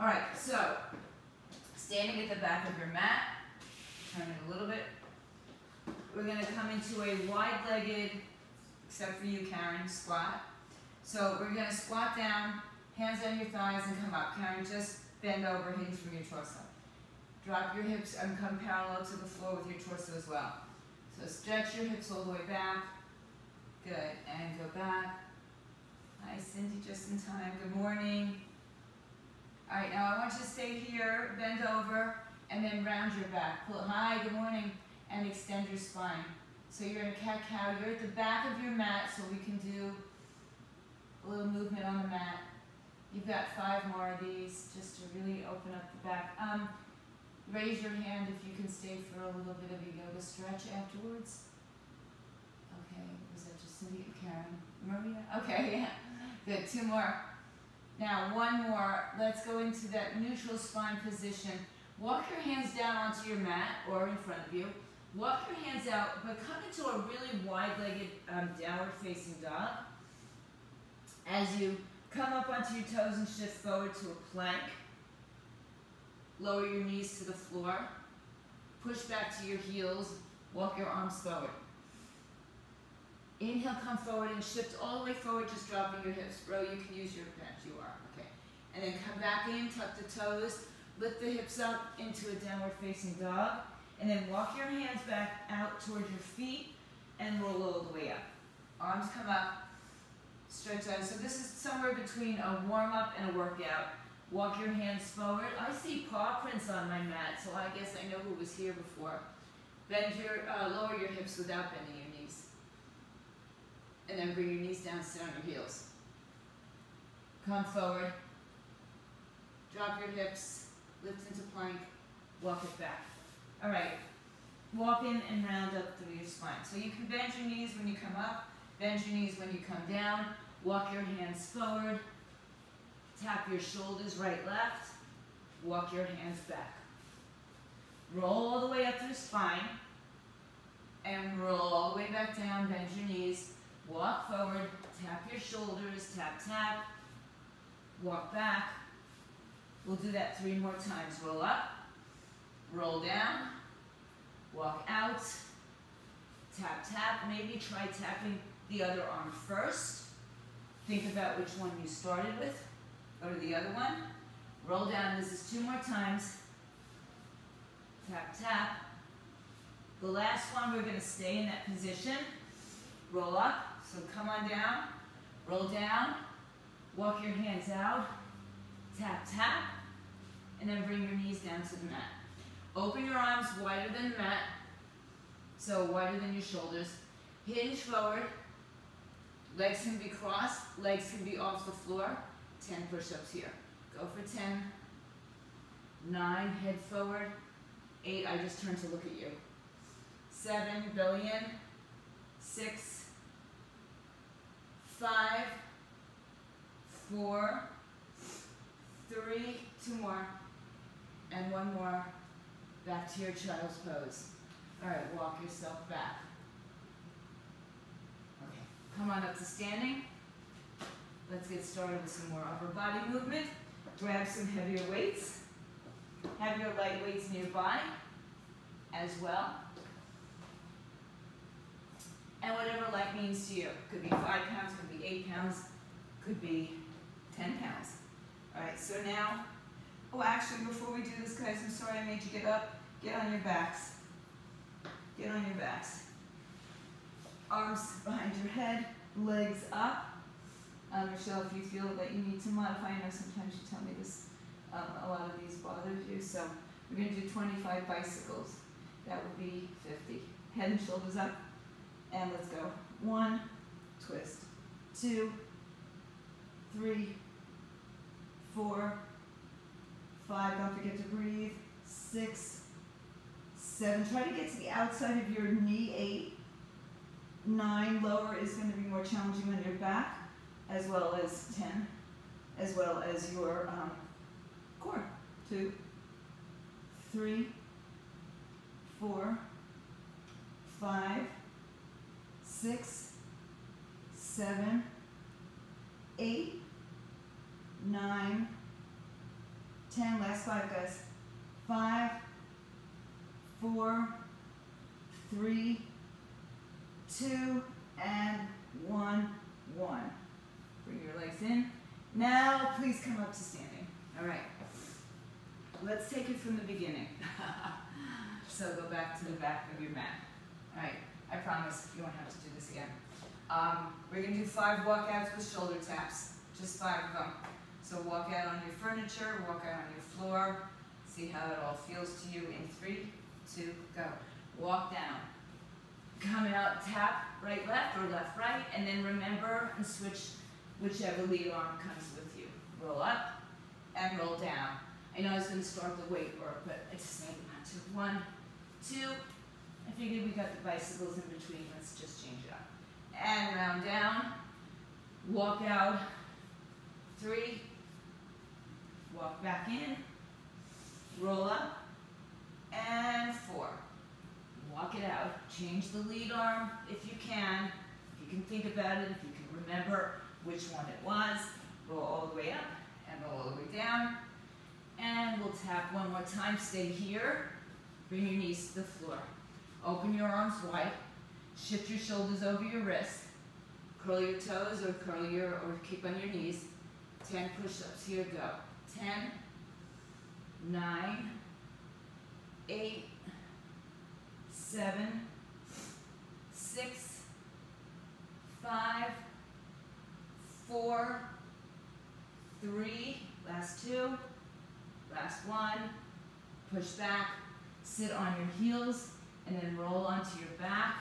All right, so standing at the back of your mat, turn it a little bit. We're going to come into a wide-legged, except for you, Karen, squat. So we're going to squat down, hands on your thighs, and come up. Karen, just bend over, hinge from your torso. Drop your hips and come parallel to the floor with your torso as well. So stretch your hips all the way back. Good, and go back. Hi, Cindy, just in time. Good morning. All right, now I want you to stay here, bend over, and then round your back. Pull, hi, good morning, and extend your spine. So you're in a cat-cow. You're at the back of your mat, so we can do a little movement on the mat. You've got 5 more of these, just to really open up the back. Raise your hand if you can stay for a little bit of a yoga stretch afterwards. Okay, was that just Cindy and Karen? Maria? Okay, yeah. Good, 2 more. Now, 1 more. Let's go into that neutral spine position. Walk your hands down onto your mat or in front of you. Walk your hands out, but come into a really wide-legged downward facing dog. As you come up onto your toes and shift forward to a plank. Lower your knees to the floor. Push back to your heels. Walk your arms forward. Inhale, come forward and shift all the way forward, just dropping your hips. Bro, you can use your bench. You are. Okay. And then come back in, tuck the toes, lift the hips up into a downward facing dog, and then walk your hands back out towards your feet and roll all the way up. Arms come up, stretch out. So this is somewhere between a warm-up and a workout. Walk your hands forward. I see paw prints on my mat, so I guess I know who was here before. Bend your, lower your hips without bending your knees. And then bring your knees down, sit on your heels. Come forward. Drop your hips, lift into plank, walk it back. All right, walk in and round up through your spine. So you can bend your knees when you come up, bend your knees when you come down, walk your hands forward, tap your shoulders right, left, walk your hands back. Roll all the way up through spine, and roll all the way back down, bend your knees, walk forward, tap your shoulders, tap, tap, walk back. We'll do that 3 more times. Roll up, roll down, walk out, tap, tap. Maybe try tapping the other arm first. Think about which one you started with. Go to the other one. Roll down. This is 2 more times. Tap, tap. The last one, we're going to stay in that position. Roll up. So come on down. Roll down. Walk your hands out. Tap, tap. And then bring your knees down to the mat. Open your arms wider than the mat. So wider than your shoulders. Hinge forward. Legs can be crossed. Legs can be off the floor. 10 push-ups here. Go for 10. 9, head forward. 8, I just turned to look at you. 7, belly in. 6, 5, 4, 3, 2 more, and 1 more. Back to your child's pose. All right, walk yourself back. Okay, come on up to standing. Let's get started with some more upper body movement. Grab some heavier weights. Have your light weights nearby as well. And whatever light means to you. Could be 5 pounds, could be 8 pounds, could be 10 pounds. All right, so now, oh, actually, before we do this, guys, I'm sorry I made you get up. Get on your backs. Get on your backs. Arms behind your head, legs up. Michelle, if you feel that you need to modify, I know sometimes you tell me this, a lot of these bothers you, so we're going to do 25 bicycles. That would be 50. Head and shoulders up, and let's go. 1, twist. 2, 3, 4, 5, don't forget to breathe. 6, 7, try to get to the outside of your knee. 8, 9, lower is going to be more challenging on your back, as well as 10, as well as your core. 2, 3, 4, 5, 6, 7, 8, 9, 10, last 5 guys. 5, 4, 3, 2, and 1, 1. Bring your legs in. Now please come up to standing. All right. Let's take it from the beginning. So go back to the back of your mat. All right. I promise you won't have to do this again. We're going to do 5 walkouts with shoulder taps. Just 5 of them. So walk out on your furniture, walk out on your floor. See how it all feels to you in 3, 2, go. Walk down. Come out, tap right, left, or left, right, and then remember and switch whichever lead arm comes with you. Roll up and roll down. I know I was going to start the weight work, but I just made it not to. 1, 2. I figured we got the bicycles in between. Let's just change it up. And round down. Walk out. 3. Walk back in. Roll up. And 4. Walk it out. Change the lead arm if you can. If you can think about it, if you can remember which one it was. Roll all the way up and roll all the way down. And we'll tap one more time. Stay here. Bring your knees to the floor. Open your arms wide. Shift your shoulders over your wrists. Curl your toes or keep on your knees. 10 push-ups. Here we go. 10, 9, 8, 7, 6, 5, 4, 3, last 2, last 1, push back, sit on your heels, and then roll onto your back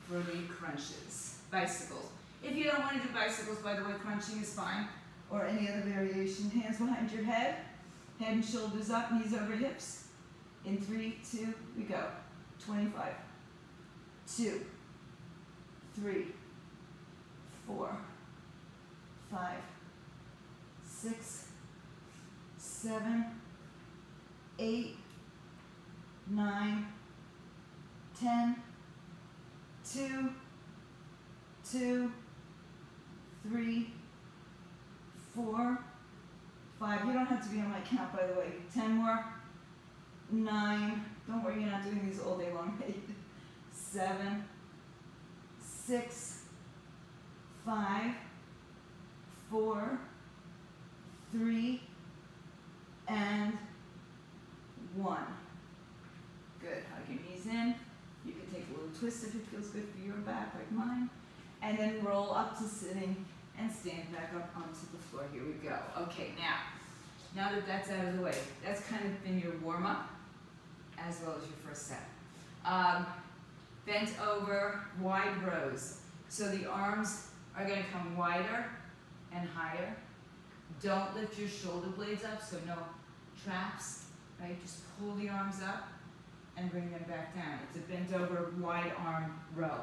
for the crunches, bicycles. If you don't want to do bicycles, by the way, crunching is fine, or any other variation. Hands behind your head and shoulders up, knees over hips. In 3, 2, we go. 25, 2, 3, 4, 5, 6, 7, 8, 9, 10, 2, 2, 3, 4, 5. You don't have to be on my count, by the way. 10 more. 9. Don't worry, you're not doing these all day long. 8, 7, 6, 5, 4, 3, and 1. Good. Hug your knees in. You can take a little twist if it feels good for your back, like mine. And then roll up to sitting and stand back up onto the floor. Here we go. Okay, now that that's out of the way, that's kind of been your warm-up as well as your first set. Bent over, wide rows. So the arms are going to come wider and higher. Don't lift your shoulder blades up, so no traps, right? Just pull the arms up and bring them back down. It's a bent over, wide arm row,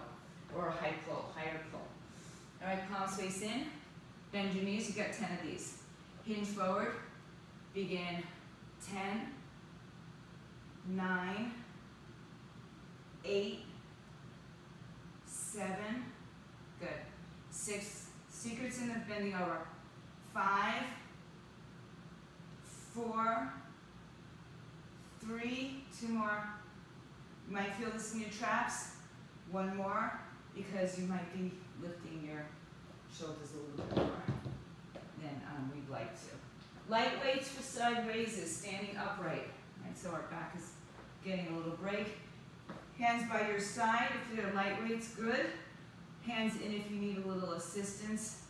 or a high pull, higher pull. All right, palms face in, bend your knees. You've got 10 of these. Hinge forward, begin 10, 9, 8, 7, good, 6, secrets in the bending over, 5, 4, 3, 2 more. You might feel this in your traps. 1 more, because you might be lifting your shoulders a little bit more than we'd like to. Light weights for side raises, standing upright. Right, so our back is getting a little break. Hands by your side if they're light weights, good. Hands in if you need a little assistance.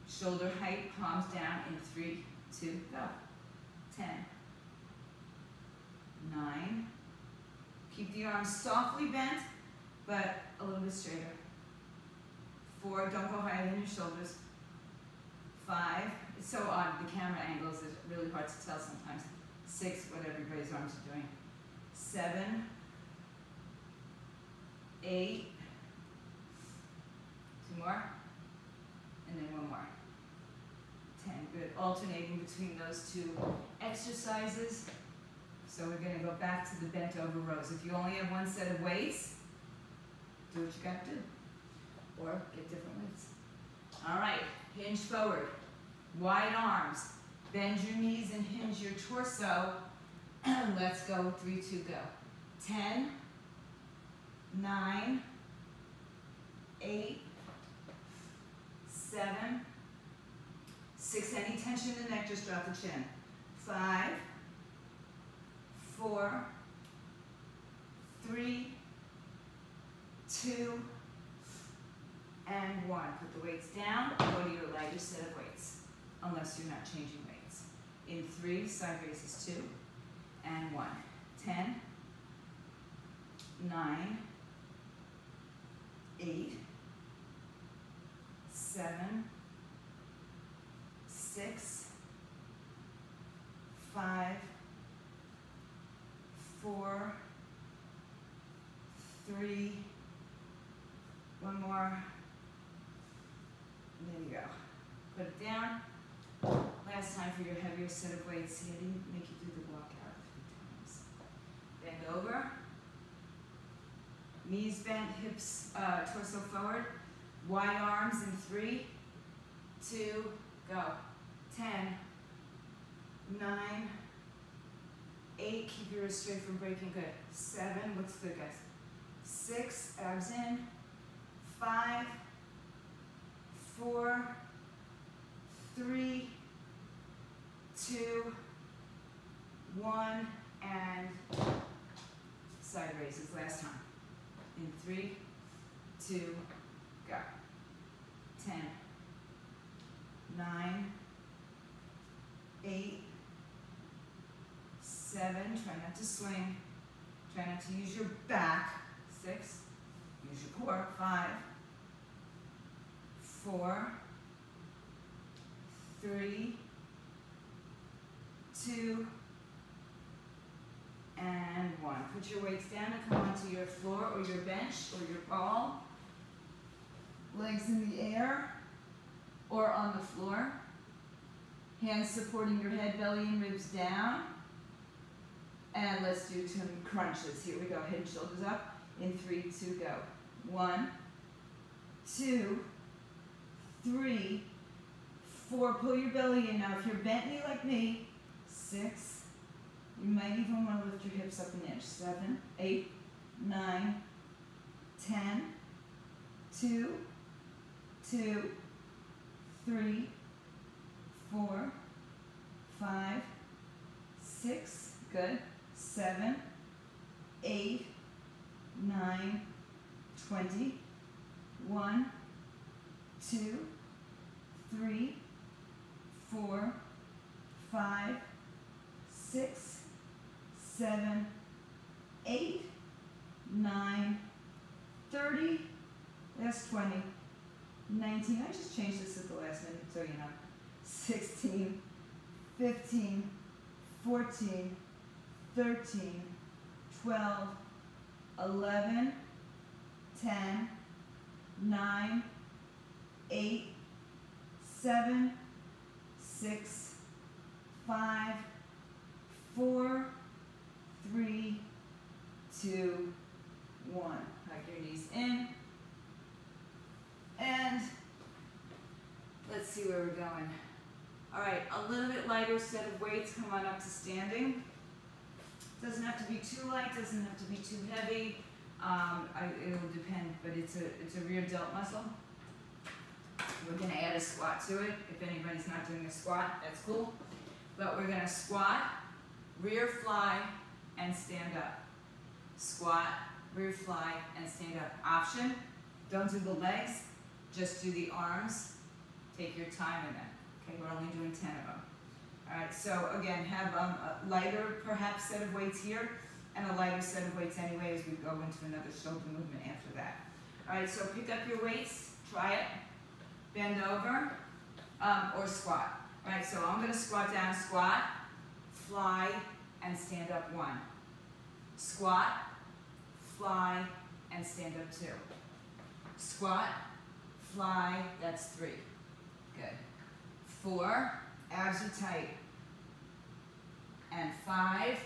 Shoulder height, palms down in 3, 2, go. 10, 9. Keep the arms softly bent, but a little bit straighter. 4, don't go higher than your shoulders. 5, it's so odd, the camera angles is really hard to tell sometimes. 6, what everybody's arms are doing. 7, 8, 2 more, and then 1 more. 10, good. Alternating between those 2 exercises. So we're going to go back to the bent over rows. If you only have 1 set of weights, do what you got to do. Or get different weights. All right, hinge forward. Wide arms. Bend your knees and hinge your your torso. Let's go, 3, 2, go. 10, 9, 8, 7, 6, any tension in the neck, just drop the chin. 5, 4, 3, 2, and 1. Put the weights down, go to your lighter set of weights, unless you're not changing weights. In 3, side raises 2, and 1. 10, 9, 8, 7, 6, 5, 4, 3, one more, there you go. Put it down. Last time for your heavier set of weights. See, I didn't make you do the walkout 3 times. Bend over. Knees bent, hips, torso forward. Wide arms in 3, 2, go. 10, 9, 8, keep your wrists straight from breaking, good. 7, looks good, guys. 6, abs in. 5, 4, 3, 2, 1, and side raises, last time. In 3, 2, go. 10, 9, 8, 7, try not to swing, try not to use your back. 6, use your core. 5, 4, 3, 2, and 1. Put your weights down and come onto your floor or your bench or your ball. Legs in the air or on the floor. Hands supporting your head, belly and ribs down. And let's do some crunches. Here we go, head and shoulders up. In 3, 2, go. 1, 2, 3, 4, pull your belly in. Now if you're bent knee like me, 6, you might even want to lift your hips up an inch. 7, 8, 9, 10, 2, 2, 3, 4, 5, 6, good. 7, 8, 9, 20, 1, 2, 3, 4, 5, 6, 7, 8, 9, 30, that's 20, 19, I just changed this at the last minute so you know, 16, 15, 14, 13, 12, 11, 10, 9, 8, 7, 6, 5, 4, 3, 2, 1. Hug your knees in. And let's see where we're going. All right, a little bit lighter set of weights. Come on up to standing. Doesn't have to be too light, doesn't have to be too heavy. It'll depend, but it's a rear delt muscle. We're gonna add a squat to it. If anybody's not doing a squat, that's cool. But we're gonna squat, rear fly, and stand up. Squat, rear fly, and stand up. Option, don't do the legs, just do the arms. Take your time in that. Okay, we're only doing 10 of them. All right, so again, have a lighter perhaps set of weights here and a lighter set of weights anyway as we go into another shoulder movement after that. All right, so pick up your weights, try it, bend over, or squat. All right, so I'm gonna squat down, squat, fly, and stand up 1. Squat, fly, and stand up 2. Squat, fly, that's 3. Good. 4, abs are tight. And 5.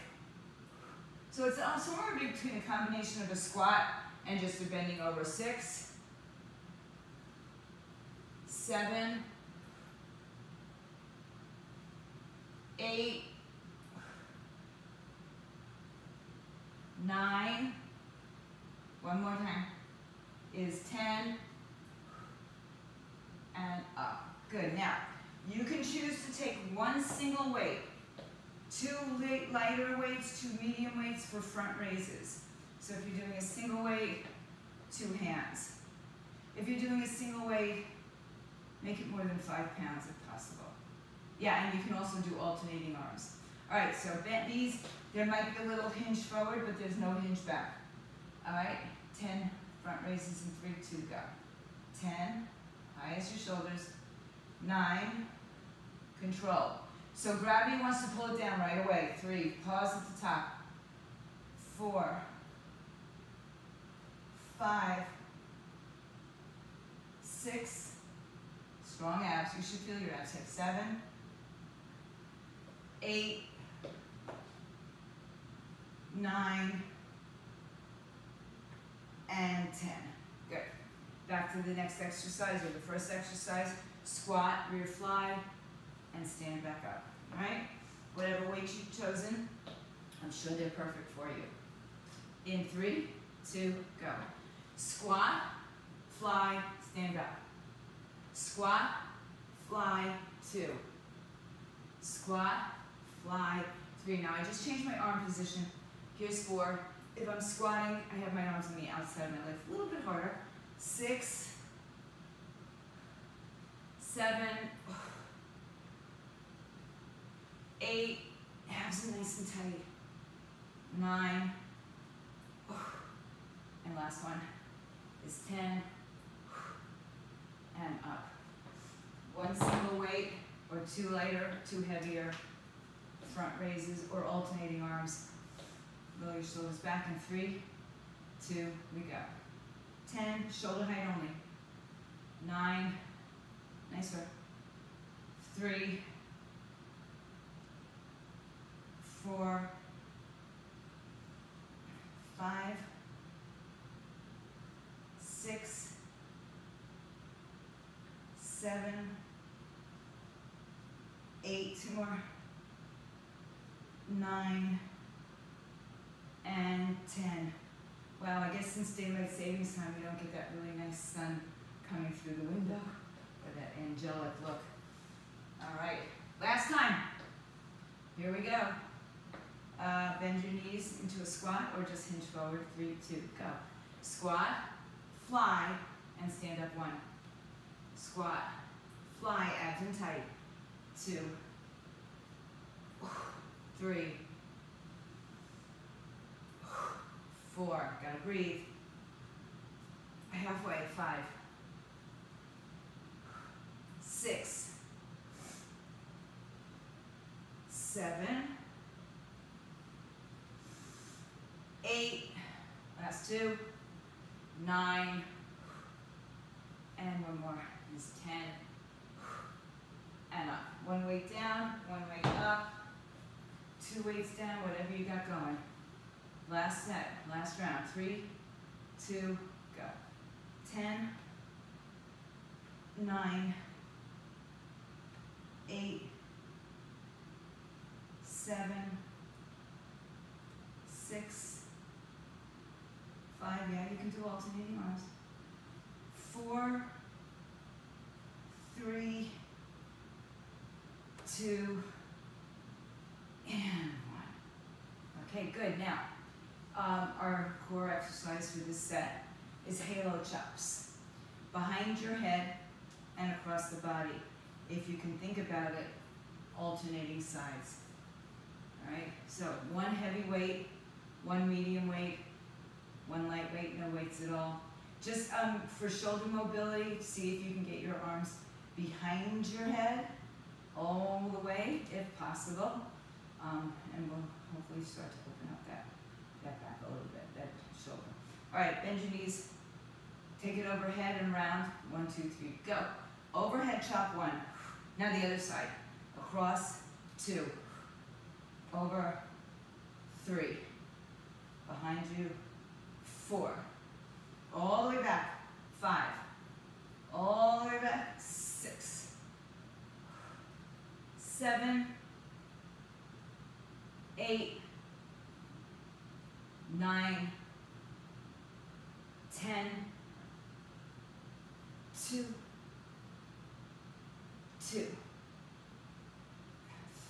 So it's somewhere between a combination of a squat and just a bending over. 6, 7, 8, 9, one more time, is 10, and up. Good. Now, you can choose to take one single weight, 2 lighter weights, 2 medium weights for front raises. So if you're doing a single weight, 2 hands. If you're doing a single weight, make it more than 5 pounds if possible. Yeah, and you can also do alternating arms. All right, so bent knees, there might be a little hinge forward, but there's no hinge back. All right, 10 front raises in 3, 2, go. 10, high as your shoulders. 9, control. So gravity wants to pull it down right away. 3, pause at the top. 4, 5, 6, strong abs. You should feel your abs hit. 7, 8, 9, and 10. Good. Back to the next exercise, or the first exercise. Squat, rear fly, and stand back up. All right? Whatever weight you've chosen, I'm sure they're perfect for you. In 3, 2, go. Squat, fly, stand up. Squat, fly, 2. Squat, fly, 3. Now I just changed my arm position. Here's 4. If I'm squatting, I have my arms on the outside of my legs, a little bit harder. 6, 7, 8, abs are nice and tight. 9, and last one is 10, and up. One single weight, or 2 lighter, 2 heavier, front raises, or alternating arms. Roll your shoulders back in 3, 2, we go. 10, shoulder height only. 9, nice work. 3, 4, 5, 6, 7, 8, 2 more. 9, and 10. Wow, I guess since daylight savings time, we don't get that really nice sun coming through the window, or that angelic look. All right, last time. Here we go. Bend your knees into a squat, or just hinge forward. 3, 2, go. Squat, fly, and stand up. 1. Squat, fly, abs in tight. 2, 3, 4, gotta breathe. Halfway. 5, 6, 7, 8, last 2, 9, and one more is 10, and up. 1 weight down, 1 weight up, 2 weights down, whatever you got going. Last set, last round. 3, 2, go. 10, 9, 8, 7, 6, 5, yeah, you can do alternating arms. 4, 3, 2, and 1. Okay, good. Now, our core exercise for this set is halo chops. Behind your head and across the body. If you can think about it, alternating sides. All right, so 1 heavy weight, 1 medium weight, 1 light weight, no weights at all. Just for shoulder mobility, see if you can get your arms behind your head all the way, if possible. And we'll hopefully start to open up that back a little bit, that shoulder. All right, bend your knees. Take it overhead and round. 1, 2, 3, go. Overhead chop 1. Now the other side. Across 2. Over 3. Behind you 4. All the way back 5. All the way back 6. 7. 8. 9, 10, 2, 2,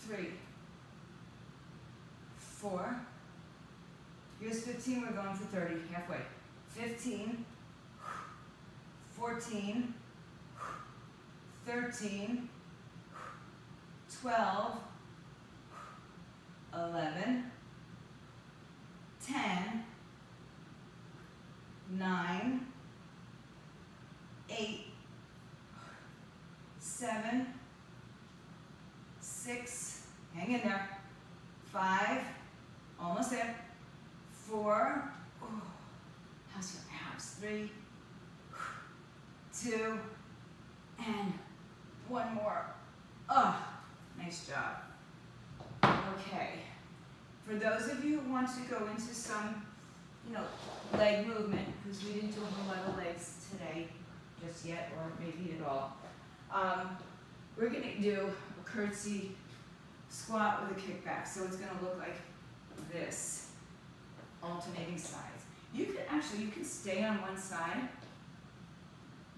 3, 4. Here's 15, we're going to 30, halfway. 15, 14, 13, 12, 11, 10, 9, 8, 7, 6, hang in there, 5, almost there, 4, oh, how's your abs, 3, 2, and 1 more. Oh, nice job. Okay, for those of you who want to go into some, leg movement, because we didn't do a whole lot of legs today just yet, or maybe at all. We're going to do a curtsy squat with a kickback. So it's going to look like this, alternating sides. You can stay on one side.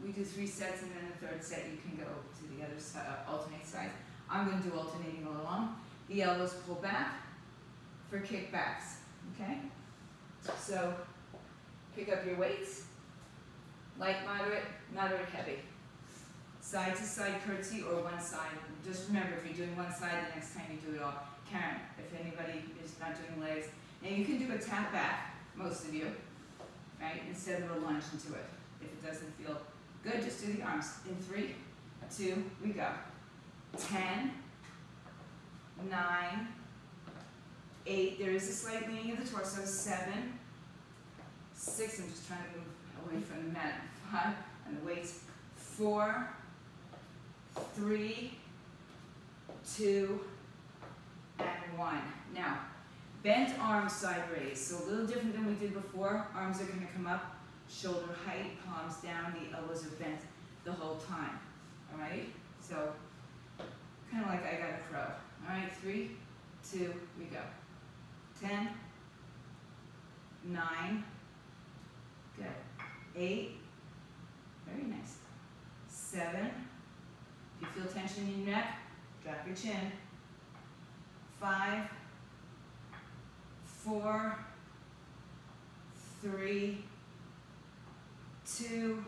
We do 3 sets, and then the 3rd set you can go to the other side, alternate sides. I'm going to do alternating along. The elbows pull back for kickbacks, okay? So pick up your weights, light, moderate, moderate, heavy. Side to side curtsy or one side. Just remember, if you're doing one side, the next time you do it all. Karen, if anybody is not doing legs, and you can do a tap back, most of you, right? Instead of a lunge into it. If it doesn't feel good, just do the arms. In 3, 2, we go. 10, 9, 8, there is a slight leaning of the torso, 7, 6, I'm just trying to move away from the mat, 5, and the weights, 4, 3, 2, and 1. Now, bent arms side raise, so a little different than we did before. Arms are going to come up, shoulder height, palms down, the elbows are bent the whole time, all right? So, kind of like I got a crow. All right, 3, 2, we go. 10, 9, good. 8, very nice. 7, if you feel tension in your neck, drop your chin. 5, 4, 3, 2,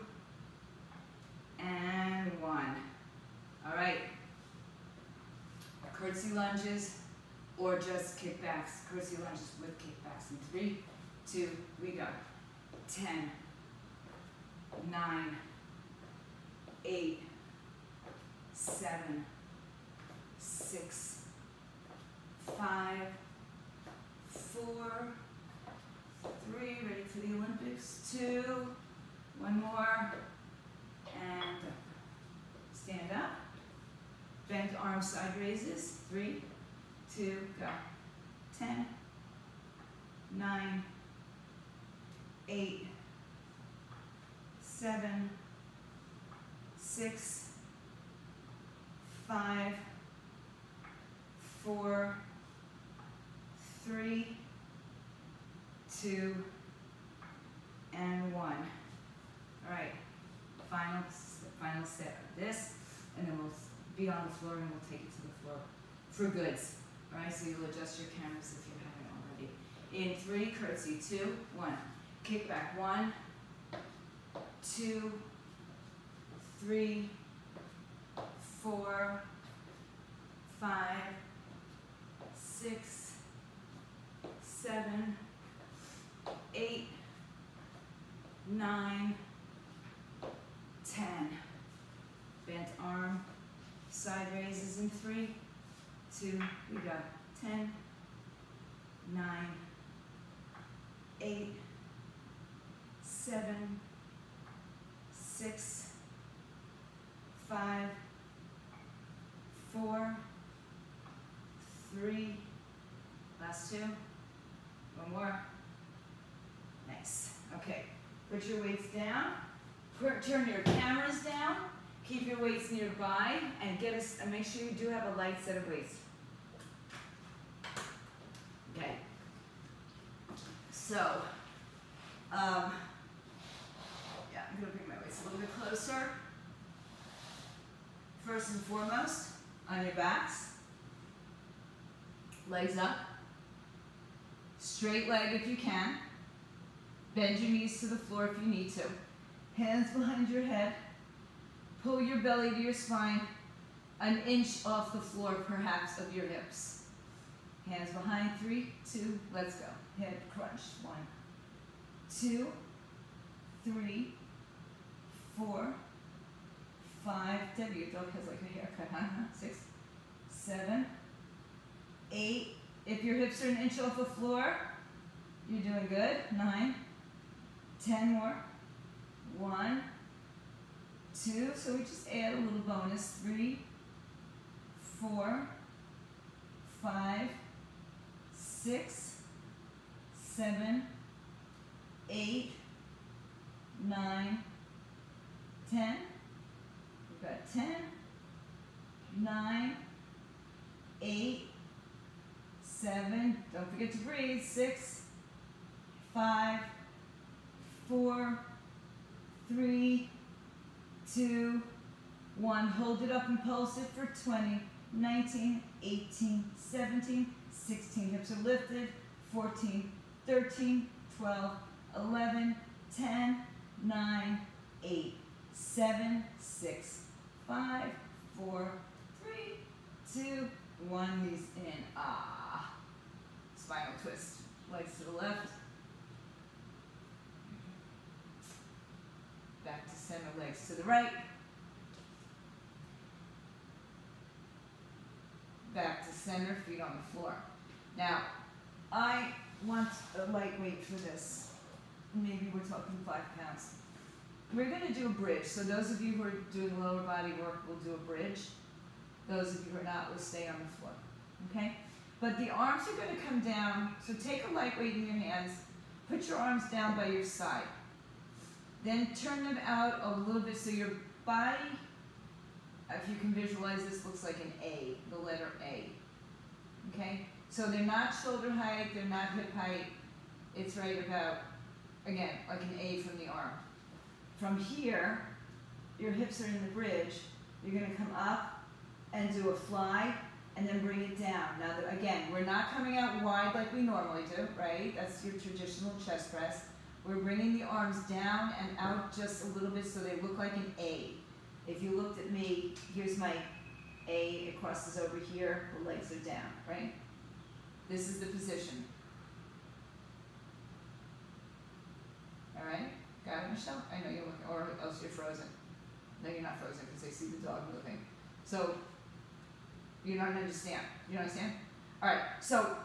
and 1. All right. Curtsy lunges or just kickbacks. Curtsy lunges with kickbacks. In 3, 2, we go. 10, 9, 8, 7, 6, 5, 4, 3, ready for the Olympics, 2, 1 more, and stand up. Bent arm side raises, 3, 2, go. 10, 9, 8, 7, 6, 5, 4, 3, 2, and 1. All right, final set of this, and then we'll be on the floor and we'll take it to the floor for goods. All right, so you'll adjust your cameras if you haven't already. In 3, curtsy, 2, 1. Kick back, 1, 2, 3, 4, 5, 6, 7, 8, 9, 10. Bent arm, side raises in 3, 2, we go. 10, 9, 8, 7, 6, 5, 4, 3, last 2, 1 more. Nice. Okay, put your weights down. Turn your cameras down. Keep your weights nearby and make sure you do have a light set of weights. Okay. So, yeah, I'm going to bring my weights a little bit closer. First and foremost, on your backs, legs up, straight leg if you can, bend your knees to the floor if you need to, hands behind your head, pull your belly to your spine, an inch off the floor perhaps of your hips. Hands behind, 3, 2, let's go. Head crunch, 1, 2, 3, 4, 5, Debbie, your dog has like a haircut, huh? 6, 7, 8, if your hips are an inch off the floor, you're doing good. 9, 10 more, 1, 2, so we just add a little bonus, 3, 4, 5, 6, 7, 8, 9, 10. We've got 10, 9, 8, 7, don't forget to breathe, 6, 5, 4, 3, 2, 1. Hold it up and pulse it for 20, 19, 18, 17, 16. Hips are lifted. 14, 13, 12, 11, 10, 9, 8, 7, 6, 5, 4, 3, 2, 1. Knees in. Ah. Spinal twist. Legs to the left. Back to center, legs to the right. Back to center, feet on the floor. Now, I want a light weight for this. Maybe we're talking 5 pounds. We're going to do a bridge. So those of you who are doing lower body work will do a bridge. Those of you who are not will stay on the floor. Okay? But the arms are going to come down. So take a light weight in your hands. Put your arms down by your side. Then turn them out a little bit so your body, if you can visualize this, looks like an A, the letter A. Okay? So they're not shoulder height, they're not hip height. It's right about, again, like an A from the arm. From here, your hips are in the bridge. You're going to come up and do a fly and then bring it down. Now, again, we're not coming out wide like we normally do, right? That's your traditional chest press. We're bringing the arms down and out just a little bit so they look like an A. If you looked at me, here's my A, it crosses over here, the legs are down, right? This is the position. All right? Got it, Michelle? I know you're looking, or else you're frozen. No, you're not frozen because I see the dog moving. So, you don't understand. You understand? All right, so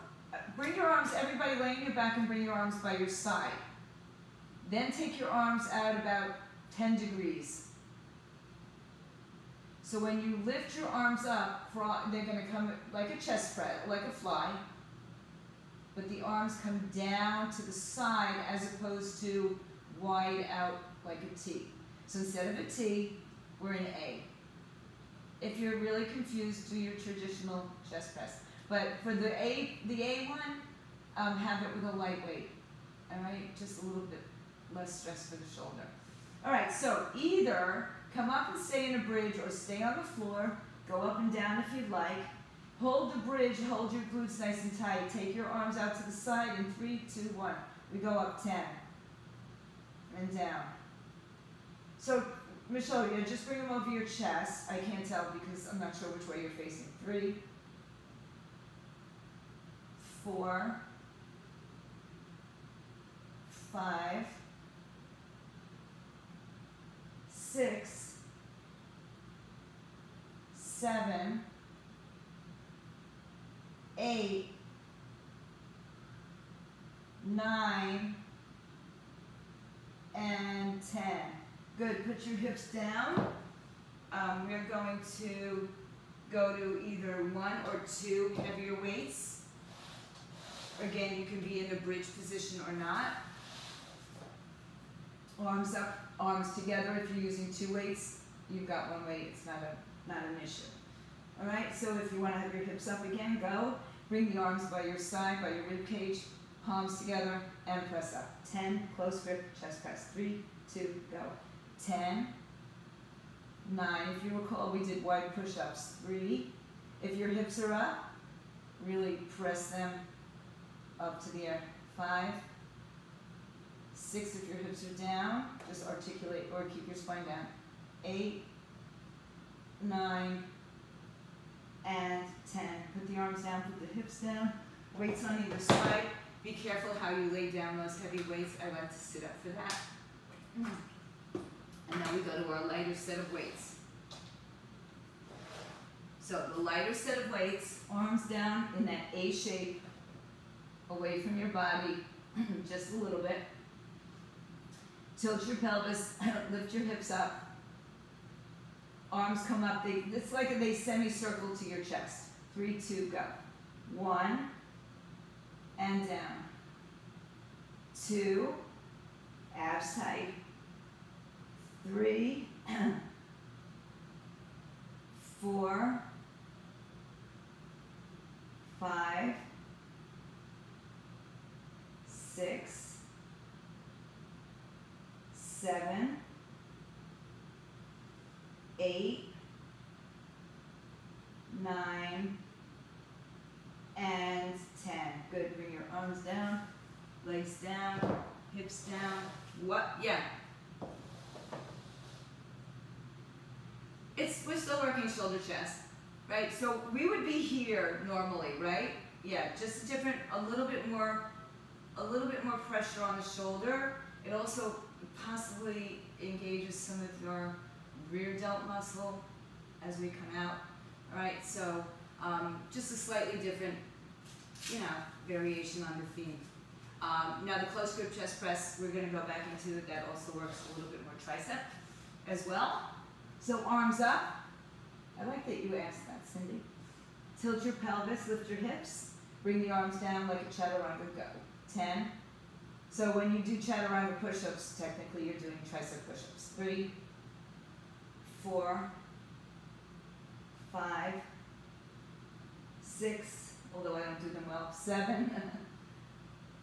bring your arms, everybody lay on your back and bring your arms by your side. Then take your arms out about 10 degrees. So when you lift your arms up, they're going to come like a chest press, like a fly. But the arms come down to the side as opposed to wide out like a T. So instead of a T, we're in A. If you're really confused, do your traditional chest press. But for the A one, have it with a light weight. All right, just a little bit less stress for the shoulder. All right, so either come up and stay in a bridge or stay on the floor. Go up and down if you'd like. Hold the bridge, hold your glutes nice and tight. Take your arms out to the side in 3, 2, 1. We go up 10 and down. So, Michelle, yeah, just bring them over your chest. I can't tell because I'm not sure which way you're facing. 3, 4, 5, 6, 7, 8, 9, and 10. Good, put your hips down. We're going to go to either 1 or 2 heavier weights. Again, you can be in the bridge position or not. Arms up, arms together. If you're using 2 weights, you've got 1 weight. It's not an issue. All right, so if you want to have your hips up again, go. Bring the arms by your side, by your rib cage. palms together, and press up. 10, close grip, chest press. 3, 2, go. 10, 9, if you recall, we did wide push-ups. 3, if your hips are up, really press them up to the air. 5, 6, if your hips are down, just articulate or keep your spine down. 8, 9, and 10. Put the arms down, put the hips down, weights on either side. Be careful how you lay down those heavy weights. I like to sit up for that. And now we go to our lighter set of weights. So the lighter set of weights, arms down in that A shape, away from your body, just a little bit. Tilt your pelvis, lift your hips up. Arms come up, it's like they semicircle to your chest. 3, 2, go. 1, and down. 2, abs tight. 3, 4, 5, 6, 7, 8, 9, and 10. Good. Bring your arms down, legs down, hips down. What? Yeah. We're still working shoulder chest, right? So we would be here normally, right? Yeah, just a little bit more pressure on the shoulder. It also possibly engages some of your rear delt muscle as we come out. All right, so just a slightly different, variation on the theme. Now the close grip chest press, we're going to go back into it. That also works a little bit more tricep as well. So arms up. I like that you asked that, Cindy. Tilt your pelvis, lift your hips. Bring the arms down like a chaturanga, go. 10. So when you do chaturanga push-ups, technically you're doing tricep push-ups. 3, 4, 5, 6, although I don't do them well, 7,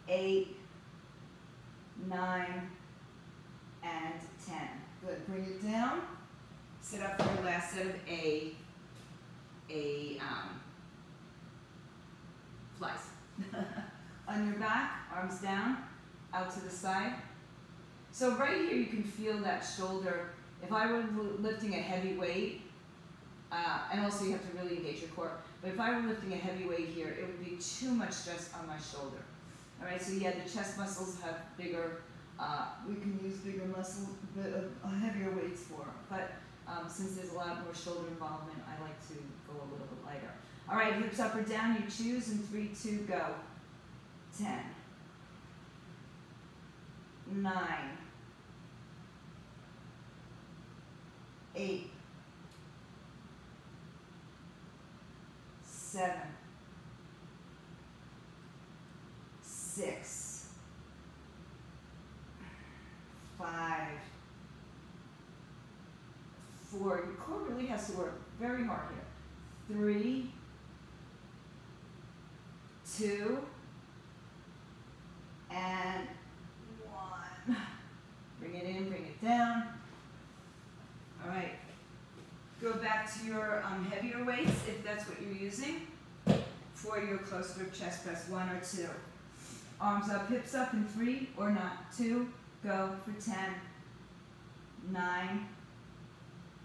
8, 9, and 10. Good, bring it down. Sit up for your last set of flies. On your back, arms down, out to the side. So right here you can feel that shoulder. If I were lifting a heavy weight, and also you have to really engage your core, but if I were lifting a heavy weight here, it would be too much stress on my shoulder. All right, so yeah, the chest muscles have bigger, we can use bigger muscles, heavier weights for them. But since there's a lot more shoulder involvement, I like to go a little bit lighter. All right, hips up or down, you choose, and 3, 2, go. 10, 9, 8, 7, 6, 5, 4. Your core really has to work very hard here. 3, 2, and 1. Bring it in, bring it down. All right. Go back to your heavier weights if that's what you're using for your close grip chest press, 1 or 2. Arms up, hips up in 3 or not. 2, go for 10, 9,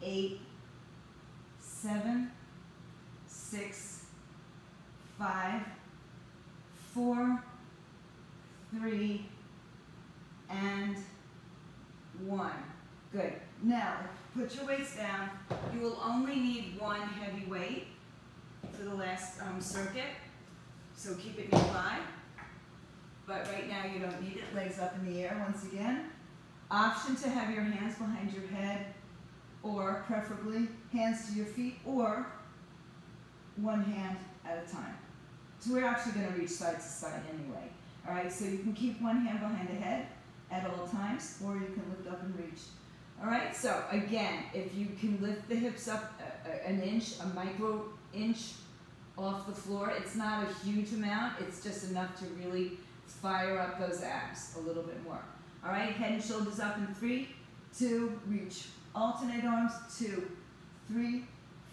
8, 7, 6, 5, 4, 3, and 1. Good. Now, put your weights down. You will only need 1 heavy weight for the last circuit, so keep it nearby. But right now you don't need it. Legs up in the air once again. Option to have your hands behind your head, or preferably hands to your feet, or 1 hand at a time. So we're actually going to reach side to side anyway. All right, so you can keep 1 hand behind the head at all times, or you can lift up and reach. All right, so again, if you can lift the hips up an inch, a micro inch off the floor, it's not a huge amount, it's just enough to really Fire up those abs a little bit more. All right, head and shoulders up in 3, 2, reach. Alternate arms, 2, 3,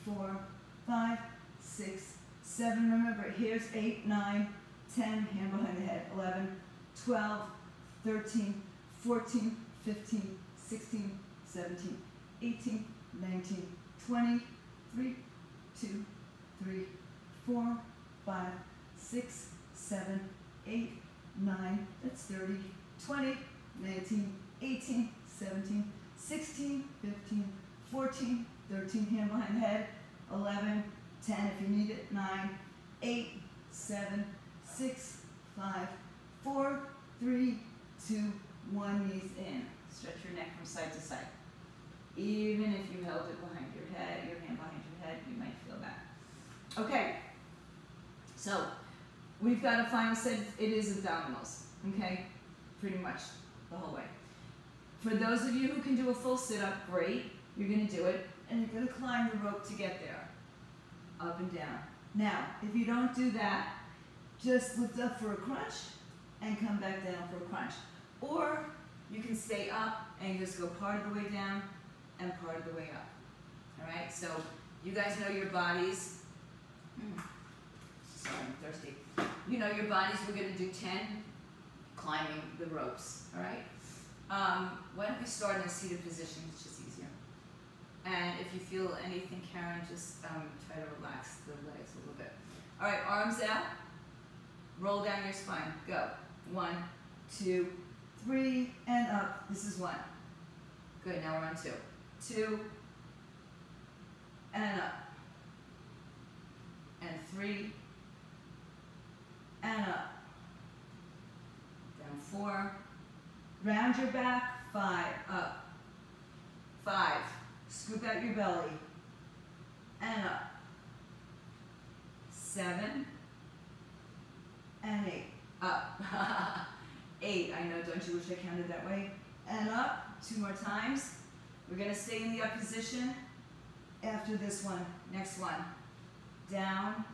4, 5, 6, 7. Remember, here's 8, 9, 10, hand behind the head, 11, 12, 13, 14, 15, 16, 17, 18, 19, 20, 3, 2, 3, 4, 5, 6, 7, 8, 9, that's 30, 20, 19, 18, 17, 16, 15, 14, 13, hand behind the head, 11, 10 if you need it, 9, 8, 7, 6, 5, 4, 3, 2, 1, knees in. Stretch your neck from side to side. Even if you held it behind your head, your hand behind your head, you might feel that. Okay, so we've got a final set. It is abdominals, okay? Pretty much the whole way. For those of you who can do a full sit-up, great. You're going to do it, and you're going to climb the rope to get there. Up and down. Now, if you don't do that, just lift up for a crunch and come back down for a crunch. Or you can stay up and just go part of the way down and part of the way up. All right, so you guys know your bodies. Sorry, I'm thirsty. You know your bodies. We're going to do 10 climbing the ropes. All right. Why don't we start in a seated position? It's just easier. And if you feel anything, Karen, just try to relax the legs a little bit. All right, arms out. Roll down your spine. Go. 1, 2, 3, and up. This is 1. Good. Now we're on 2. 2, and up. And 3, and up. Down 4. Round your back. 5, up. 5. Scoop out your belly. And up. 7. And 8. Up. 8. I know, don't you wish I counted that way? And up. 2 more times. We're going to stay in the up position after this one. Next one. Down.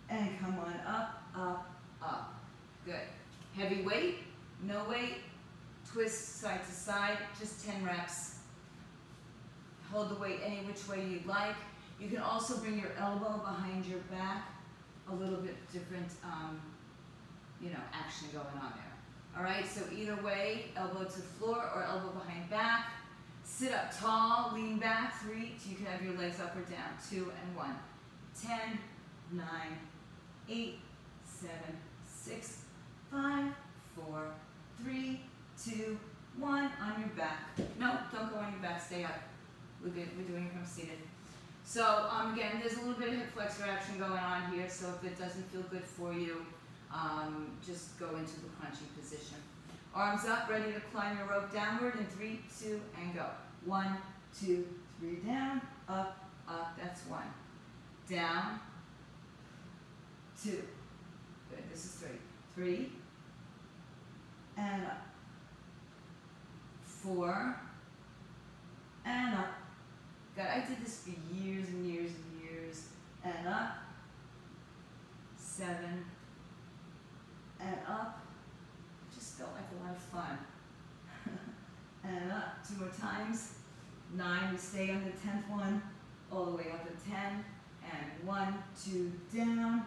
And come on up, up, up. Good. Heavy weight. No weight. Twist side to side. Just 10 reps. Hold the weight any which way you'd like. You can also bring your elbow behind your back. A little bit different, action going on there. All right, so either way, elbow to floor or elbow behind back. Sit up tall, lean back. 3, so you can have your legs up or down. 2 and 1. 10, 9, 8, 7, 6, 5, 4, 3, 2, 1. On your back. No, don't go on your back. Stay up. We're doing it from seated. So again, there's a little bit of hip flexor action going on here. So if it doesn't feel good for you, just go into the crunching position. Arms up, ready to climb your rope downward in 3, 2, and go. 1, 2, 3, down, up, up. That's 1. Down. 2. Good. This is 3. 3. And up. 4. And up. God, I did this for years and years and years. And up. 7. And up. Just felt like a lot of fun. And up. 2 more times. 9. We stay on the 10th one. All the way up to 10. And 1, 2, down.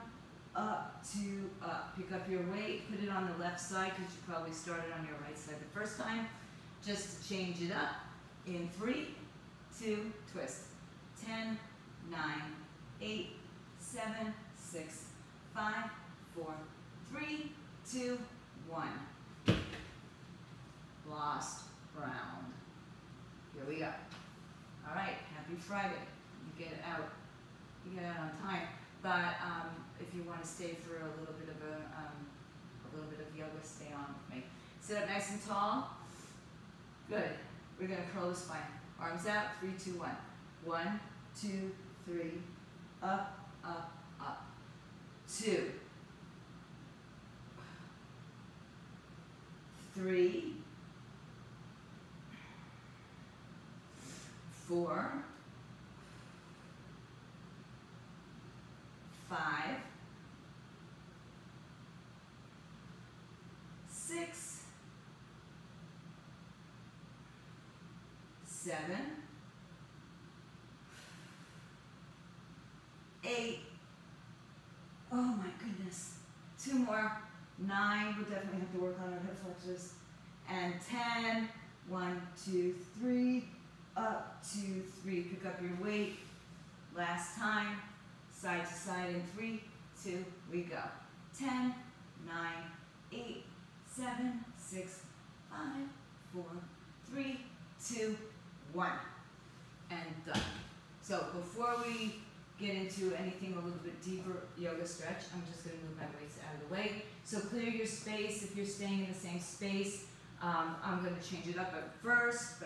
Up, 2, up. Pick up your weight. Put it on the left side because you probably started on your right side the first time. Just to change it up. In 3, 2, twist. 10, 9, 8, 7, 6, 5, 4, 3, 2, 1. Lost ground. Here we go. All right, happy Friday. You get it out. You get out on time. But if you want to stay through a little bit of yoga, stay on with me. Sit up nice and tall. Good. We're going to curl the spine. Arms out. 3, 2, 1. 1, 2, 3. Up, up, up. 2. 3. 4. 5. 6, 7, 8. Oh my goodness. 2 more. 9. We'll definitely have to work on our hip flexors. And 10. 1, 2, 3. Up, 2, 3. Pick up your weight. Last time. Side to side in 3, 2, we go. 10, 9, 8, 7, 6, 5, 4, 3, 2, 1. And done. So before we get into anything a little bit deeper yoga stretch, I'm just going to move my weights out of the way. So clear your space. If you're staying in the same space, I'm going to change it up. But first,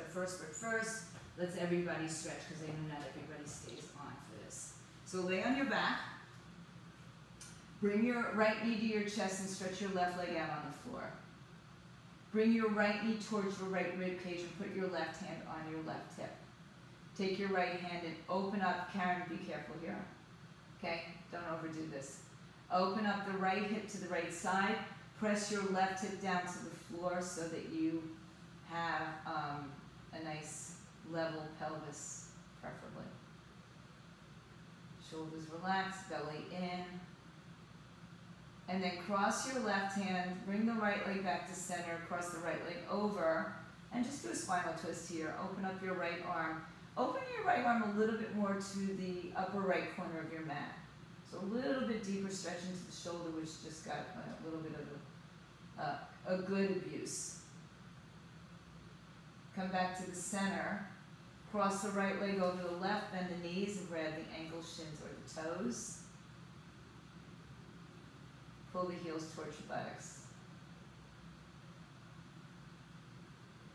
let's everybody stretch, because I know not everybody stays on for this. So lay on your back. Bring your right knee to your chest and stretch your left leg out on the floor. Bring your right knee towards your right rib cage and put your left hand on your left hip. Take your right hand and open up. Karen, be careful here. Okay? Don't overdo this. Open up the right hip to the right side. Press your left hip down to the floor so that you have a nice level pelvis, preferably. Shoulders relaxed, belly in. And then cross your left hand, bring the right leg back to center, cross the right leg over, and just do a spinal twist here. Open up your right arm. Open your right arm a little bit more to the upper right corner of your mat. So a little bit deeper stretch into the shoulder, which just got a little bit of a good abuse. Come back to the center. Cross the right leg over the left, bend the knees and grab the ankles, shins, or the toes. Pull the heels towards your buttocks.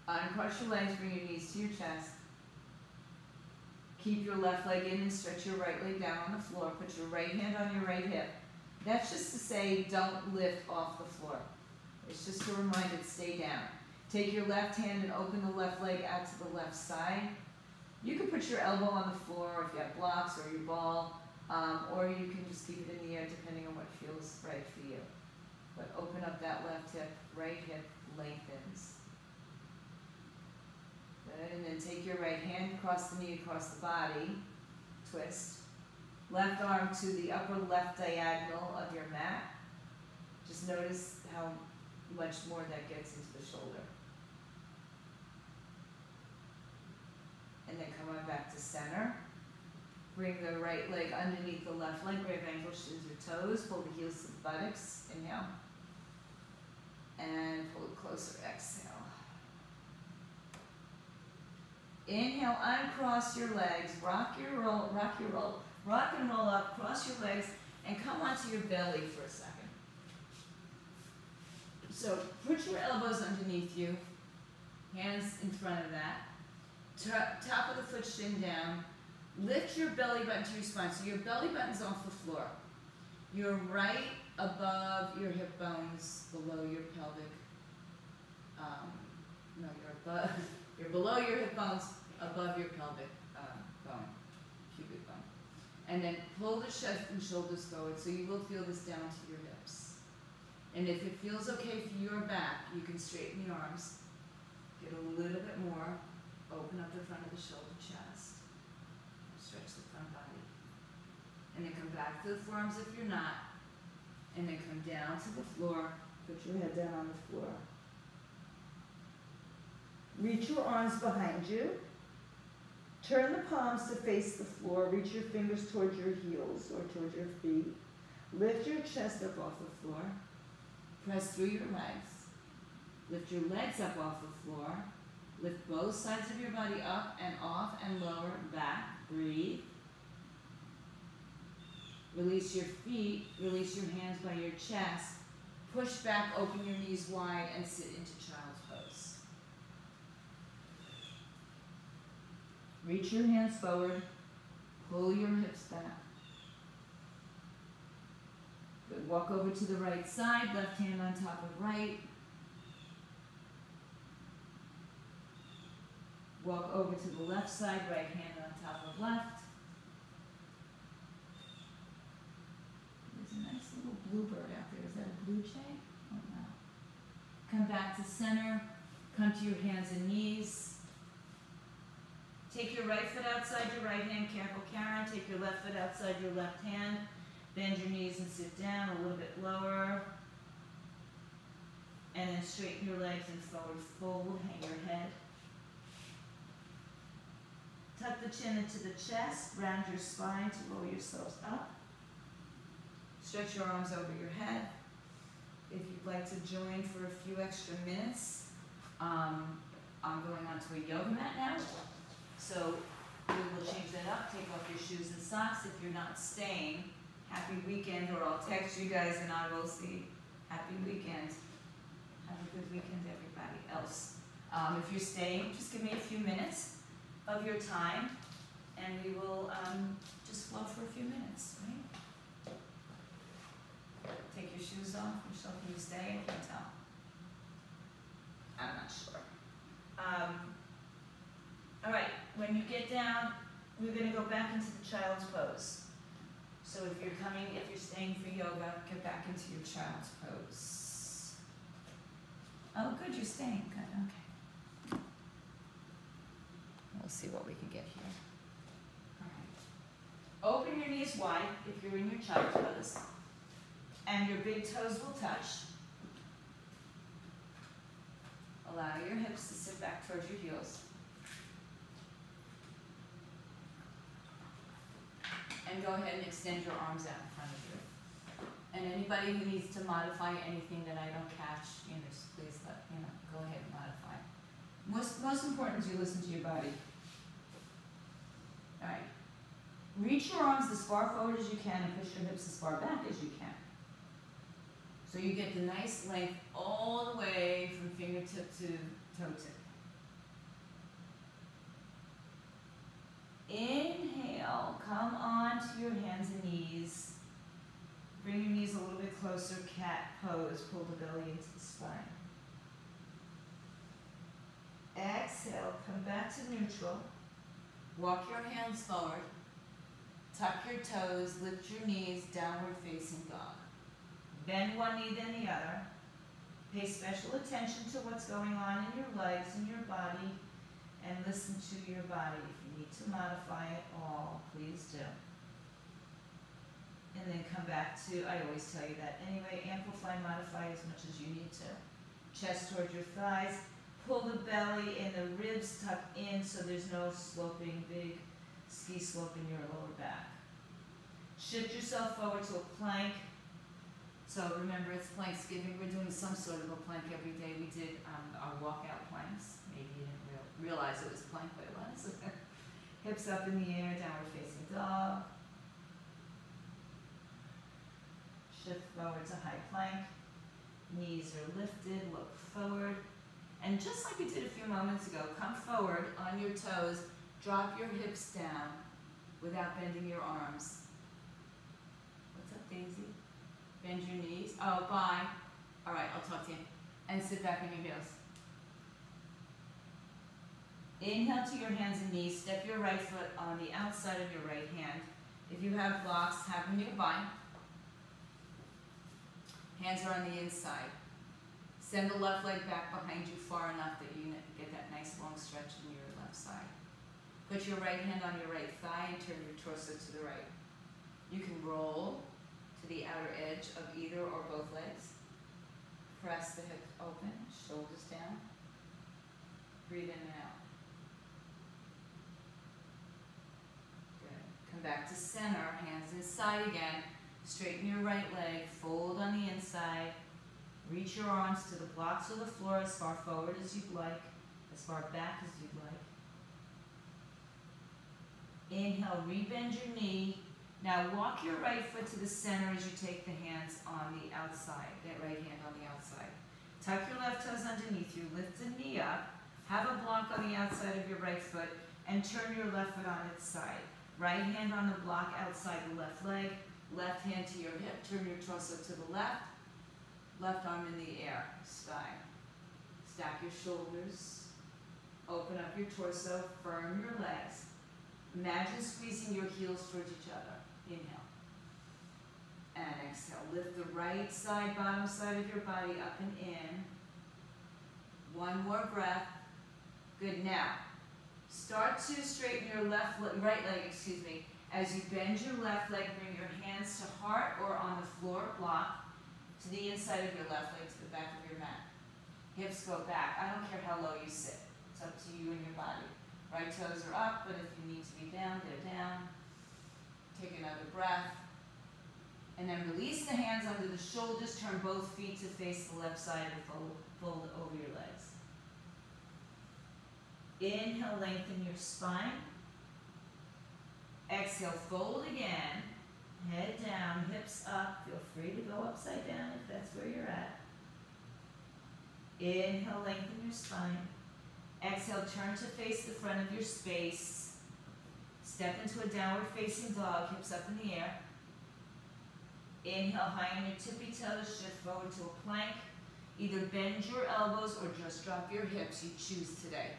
Uncross your legs, bring your knees to your chest. Keep your left leg in and stretch your right leg down on the floor. Put your right hand on your right hip. That's just to say don't lift off the floor. It's just a reminder to stay down. Take your left hand and open the left leg out to the left side. You can put your elbow on the floor if you have blocks or your ball, or you can just keep it in the air depending on what feels right for you. But open up that left hip, right hip lengthens. Good, and then take your right hand, cross the knee across the body, twist. Left arm to the upper left diagonal of your mat. Just notice how much more that gets into the shoulder. And then come on back to center. Bring the right leg underneath the left leg, grab ankles, shins, or toes. Pull the heels to the buttocks. Inhale. And pull it closer. Exhale. Inhale, uncross your legs. Rock and roll up. Cross your legs and come onto your belly for a second. So put your elbows underneath you. Hands in front of that. Top of the foot, shin down. Lift your belly button to your spine. So your belly button's off the floor. You're right above your hip bones, below your pelvic. You're below your hip bones, above your pelvic bone, pubic bone. And then pull the chest and shoulders forward so you will feel this down to your hips. And if it feels okay for your back, you can straighten the arms. Get a little bit more. Open up the front of the shoulder chest. Stretch the front body. And then come back to the forearms if you're not. And then come down to the floor. Put your head down on the floor. Reach your arms behind you. Turn the palms to face the floor. Reach your fingers towards your heels or towards your feet. Lift your chest up off the floor. Press through your legs. Lift your legs up off the floor. Lift both sides of your body up and off and lower, back. Breathe. Release your feet. Release your hands by your chest. Push back, open your knees wide, and sit into child's pose. Reach your hands forward. Pull your hips back. Good. Walk over to the right side. Left hand on top of right. Walk over to the left side, right hand on top of left. There's a nice little bluebird out there. Is that a blue jay? Oh no. Come back to center. Come to your hands and knees. Take your right foot outside your right hand. Careful, Karen. Take your left foot outside your left hand. Bend your knees and sit down a little bit lower. And then straighten your legs and forward fold. Hang your head. Tuck the chin into the chest. Round your spine to roll yourselves up. Stretch your arms over your head. If you'd like to join for a few extra minutes, I'm going onto a yoga mat now. So we will change that up. Take off your shoes and socks. If you're not staying, happy weekend, or I'll text you guys and I will see. Happy weekend. Have a good weekend, everybody else. If you're staying, just give me a few minutes of your time and we will just flow for a few minutes, right? Take your shoes off. Michelle, can you stay? I can't tell. I'm not sure. All right, when you get down, we're going to go back into the child's pose. So if you're staying for yoga, get back into your child's pose. Oh, good, you're staying. Good, okay. We'll see what we can get here. All right. Open your knees wide if you're in your child's pose. And your big toes will touch. Allow your hips to sit back towards your heels. And go ahead and extend your arms out in front of you. And anybody who needs to modify anything that I don't catch, please go ahead and modify. Most important is you listen to your body. All right. Reach your arms as far forward as you can and push your hips as far back as you can. So you get the nice length all the way from fingertip to toe tip. Inhale, come onto your hands and knees. Bring your knees a little bit closer, cat pose. Pull the belly into the spine. Exhale, come back to neutral. Walk your hands forward. Tuck your toes, lift your knees, downward facing dog. Bend one knee, then the other. Pay special attention to what's going on in your legs and your body, and listen to your body. If you need to modify it all, please do. And then come back to, I always tell you that anyway, amplify, modify as much as you need to. Chest towards your thighs. Pull the belly and the ribs tuck in so there's no sloping, big ski slope in your lower back. Shift yourself forward to a plank. So remember, it's Thanksgiving. We're doing some sort of a plank every day. We did our walkout planks. Maybe you didn't realize it was plank, but it was. Hips up in the air, downward facing dog. Shift forward to high plank. Knees are lifted, look forward. And just like we did a few moments ago, come forward on your toes, drop your hips down without bending your arms. What's up, Daisy? Bend your knees. Oh, bye. All right, I'll talk to you. And sit back on your heels. Inhale to your hands and knees. Step your right foot on the outside of your right hand. If you have blocks, have them nearby. Hands are on the inside. Send the left leg back behind you far enough that you get that nice long stretch in your left side. Put your right hand on your right thigh and turn your torso to the right. You can roll to the outer edge of either or both legs. Press the hips open, shoulders down. Breathe in and out. Good. Come back to center, hands inside again. Straighten your right leg, fold on the inside. Reach your arms to the blocks of the floor as far forward as you'd like, as far back as you'd like. Inhale, rebend your knee. Now walk your right foot to the center as you take the hands on the outside, that right hand on the outside. Tuck your left toes underneath you, lift the knee up, have a block on the outside of your right foot, and turn your left foot on its side. Right hand on the block outside the left leg, left hand to your hip, turn your torso to the left, left arm in the air, sky. Stack your shoulders, open up your torso, firm your legs. Imagine squeezing your heels towards each other. Inhale. And exhale. Lift the right side, bottom side of your body up and in. One more breath. Good. Now, start to straighten your right leg, As you bend your left leg, bring your hands to heart or on the floor block to the inside of your left leg, to the back of your mat. Hips go back. I don't care how low you sit. It's up to you and your body. Right toes are up, but if you need to be down, they're down. Take another breath. And then release the hands under the shoulders. Turn both feet to face the left side and fold over your legs. Inhale, lengthen your spine. Exhale, fold again. Head down, hips up. Feel free to go upside down if that's where you're at. Inhale, lengthen your spine. Exhale, turn to face the front of your space. Step into a downward facing dog, hips up in the air. Inhale, high on your tippy toes, shift forward to a plank. Either bend your elbows or just drop your hips, you choose today.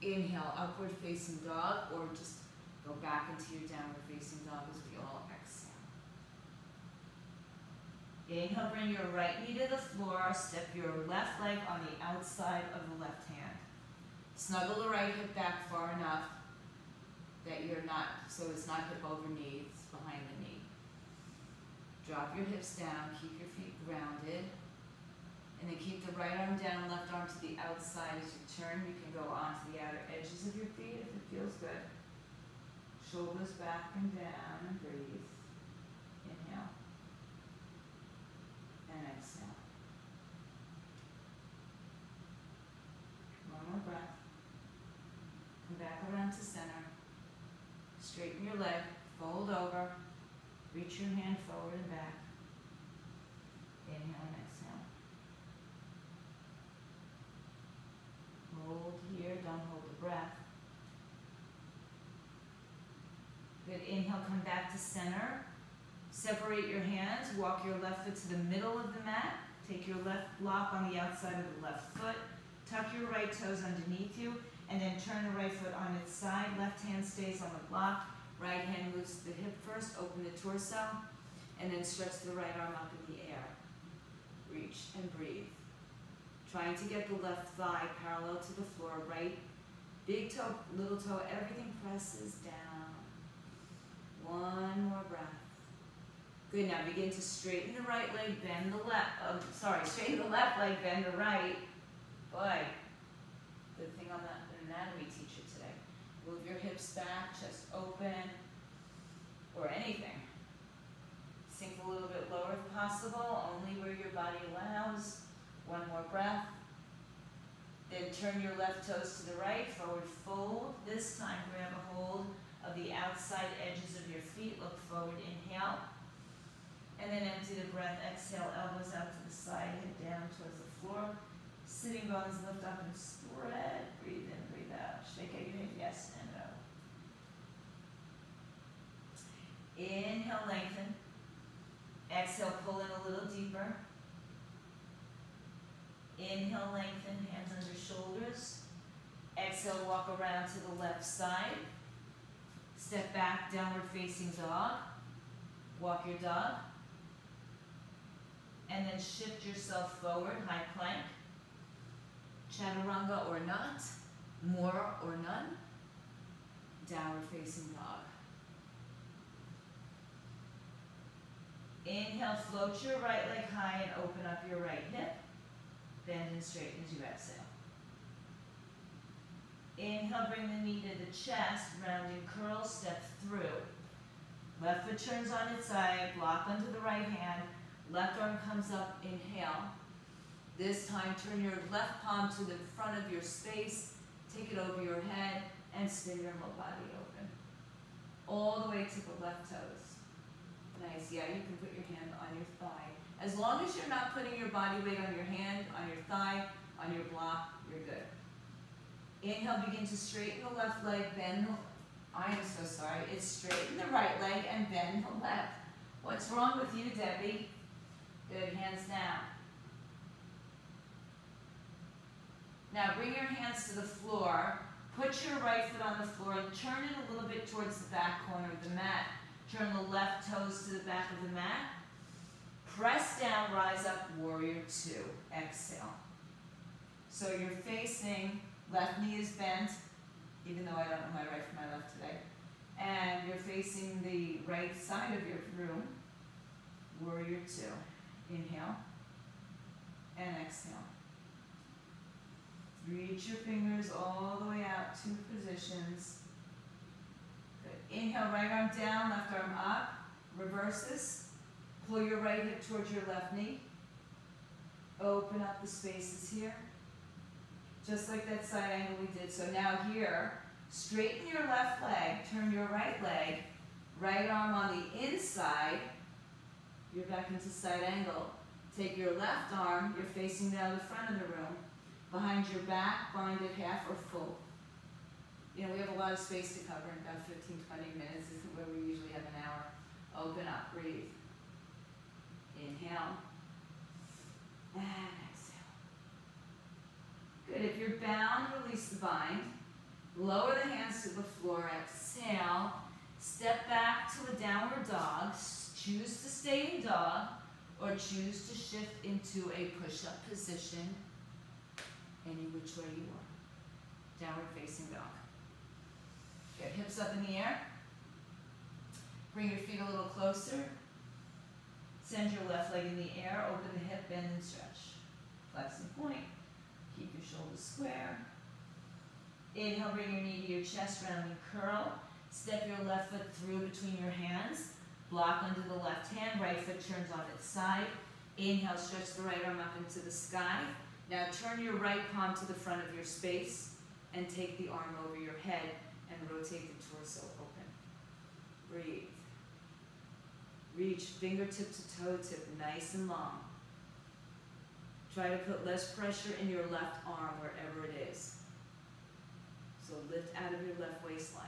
Inhale, upward facing dog, or just go back into your downward facing dog as we all exhale. Inhale, bring your right knee to the floor, step your left leg on the outside of the left hand. Snuggle the right hip back far enough that you're not, so it's not hip over knee, it's behind the knee. Drop your hips down, keep your feet grounded, and then keep the right arm down, left arm to the outside. As you turn, you can go onto the outer edges of your feet if it feels good. Shoulders back and down, and breathe. Inhale. And exhale. One more breath. Come back around to center. Straighten your leg, fold over. Reach your hand forward and back. Inhale and exhale. Hold here, don't hold the breath. Good, inhale, come back to center. Separate your hands, walk your left foot to the middle of the mat. Take your left block on the outside of the left foot. Tuck your right toes underneath you, and then turn the right foot on its side. Left hand stays on the block. Right hand moves to the hip first, open the torso, and then stretch the right arm up in the air. Reach and breathe. Trying to get the left thigh parallel to the floor, right big toe, little toe, everything presses down. One more breath. Good, now begin to straighten the right leg, bend the left, straighten the left leg, bend the right. Boy, good thing I'm not an anatomy teacher today. Move your hips back, chest open, or anything. Sink a little bit lower if possible, only where your body allows. One more breath. Then turn your left toes to the right, forward fold. This time grab a hold of the outside edges of your feet. Look forward, inhale. And then empty the breath, exhale, elbows out to the side, head down towards the floor. Sitting bones lift up and spread. Breathe in, breathe out. Shake out your head, yes and no. Inhale, lengthen. Exhale, pull in a little deeper. Inhale, lengthen, hands under shoulders. Exhale, walk around to the left side. Step back, downward facing dog. Walk your dog. And then shift yourself forward, high plank. Chaturanga or not, more or none. Downward facing dog. Inhale, float your right leg high and open up your right hip. Bend and straighten as you exhale. Inhale, bring the knee to the chest, round and curl, step through. Left foot turns on its side, block under the right hand, left arm comes up, inhale. This time, turn your left palm to the front of your space, take it over your head, and spin your whole body open. All the way to the left toes. Nice, yeah, you can put your hand on your thigh. As long as you're not putting your body weight on your hand, on your thigh, on your block, you're good. Inhale, begin to straighten the left leg, bend the, I am so sorry, it's straighten the right leg and bend the left. What's wrong with you, Debbie? Good, hands down. Now bring your hands to the floor, put your right foot on the floor and turn it a little bit towards the back corner of the mat. Turn the left toes to the back of the mat. Press down, rise up, warrior two. Exhale. So you're facing, left knee is bent, even though I don't know my right from my left today. And you're facing the right side of your room. Warrior two. Inhale and exhale. Reach your fingers all the way out, 2 positions. Good. Inhale, right arm down, left arm up. Reverses. Pull your right hip towards your left knee. Open up the spaces here. Just like that side angle we did. So now here, straighten your left leg, turn your right leg, right arm on the inside. You're back into side angle. Take your left arm, you're facing down the front of the room, behind your back, bind it half or full. You know, we have a lot of space to cover in about 15, 20 minutes. This is where we usually have an hour. Open up, breathe. Inhale. And exhale. Good. If you're bound, release the bind. Lower the hands to the floor. Exhale. Step back to a downward dog. Choose to stay in dog or choose to shift into a push-up position. Any which way you want. Downward facing dog. Good. Hips up in the air. Bring your feet a little closer. Send your left leg in the air. Open the hip, bend and stretch. Flex and point. Keep your shoulders square. Inhale, bring your knee to your chest, rounding curl. Step your left foot through between your hands. Block under the left hand. Right foot turns on its side. Inhale, stretch the right arm up into the sky. Now turn your right palm to the front of your space and take the arm over your head and rotate the torso open. Breathe. Reach fingertip to toe tip, nice and long. Try to put less pressure in your left arm wherever it is. So lift out of your left waistline.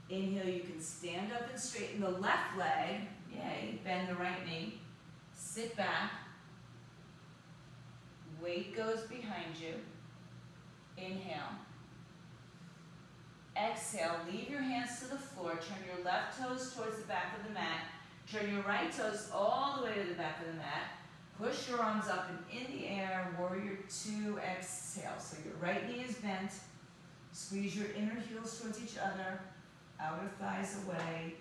Inhale, you can stand up and straighten the left leg. Yay, bend the right knee. Sit back. Weight goes behind you. Inhale. Exhale, leave your hands to the floor. Turn your left toes towards the back of the mat. Turn your right toes all the way to the back of the mat. Push your arms up and in the air. Warrior two, exhale. So your right knee is bent. Squeeze your inner heels towards each other. Outer thighs away.